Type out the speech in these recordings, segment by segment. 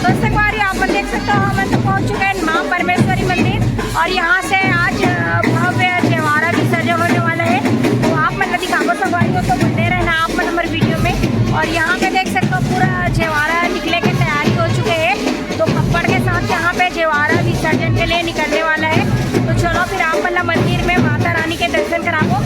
दस्तकवारी आप देख सकते हो, हम तो पहुंच चुके हैं माँ परमेश्वरी मंदिर और यहाँ से आज भव्य जवारा विसर्जन होने वाला है। तो आप मतलब दिखाओ सवारी हो तो बने रहना आप नंबर वीडियो में। और यहाँ पे देख सकते हो पूरा जवारा निकले की तैयारी हो चुके हैं। तो पप्पड़ के साथ यहाँ पे जवारा विसर्जन के लिए निकलने वाला है। तो चलो फिर आप मतलब मंदिर में माता रानी के दर्शन कराओ।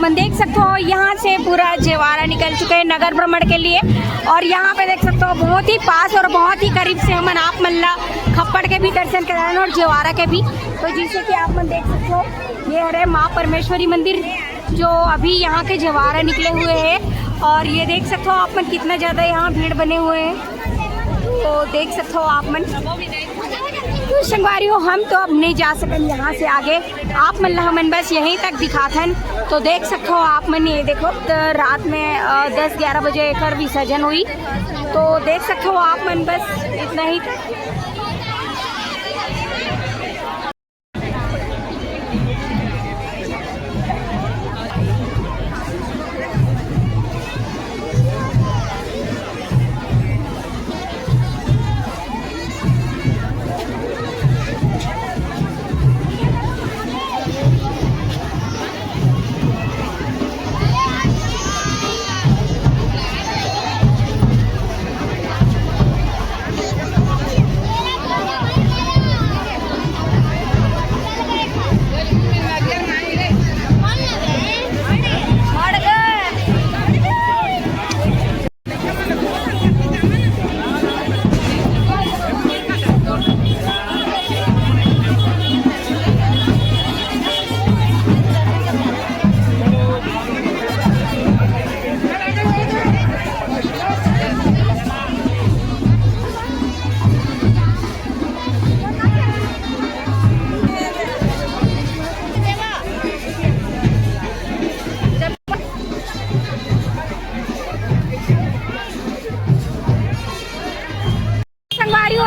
मन देख सकते हो यहाँ से पूरा जवारा निकल चुके हैं नगर भ्रमण के लिए। और यहाँ पे देख सकते हो बहुत ही पास और बहुत ही करीब से हमन आप मल्ला खप्पड़ के भी दर्शन कराए और जवारा के भी। तो जिसे कि आप मन देख सकते हो ये है माँ परमेश्वरी मंदिर जो अभी यहाँ के जवारा निकले हुए हैं। और ये देख सकते हो आप मन कितना ज़्यादा यहाँ भीड़ बने हुए हैं। तो देख सकते हो आप मन तो संगवारी हो हम तो अब नहीं जा सकते यहाँ से आगे, आप मन हमन बस यहीं तक दिखाथन। तो देख सकते हो आप मन ये देखो तो रात में 10-11 बजे एक विसर्जन हुई। तो देख सकते हो आप मन बस इतना ही।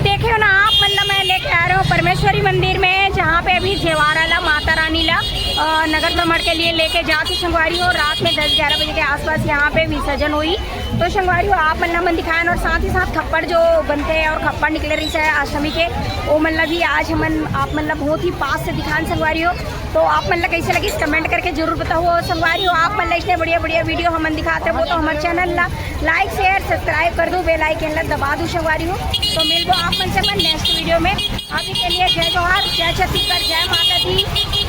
देखे हो ना आप मतलब मैं लेके आ रहा हूँ परमेश्वरी मंदिर में, जहाँ पे अभी जवारा ला माता रानी ला नगर भ्रमण के लिए लेके जाके संगवारी हो रात में 10-11 बजे के आसपास यहाँ पे विसर्जन हुई। तो संगवारी हो आप मतलब मन दिखाएं और साथ ही साथ खप्पड़ जो बनते हैं और खप्पड़ निकले रही है अष्टमी के वो मतलब भी आज हम आप मतलब बहुत ही पास से दिखाएं संगवारी हो। तो आप मतलब कैसे लगी कमेंट करके जरूर बताओ संगवारी हो। आप मतलब इतने बढ़िया बढ़िया वीडियो हम दिखाते हो तो हमारे चैनल ला लाइक शेयर सब्सक्राइब कर दो, बेल आइकन ला दबा दो संगवारी हो। तो मिल दो आप मन से नेक्स्ट वीडियो में। अभी के लिए जय जवाहर, जय छत्तीसगढ़, जय माता दी।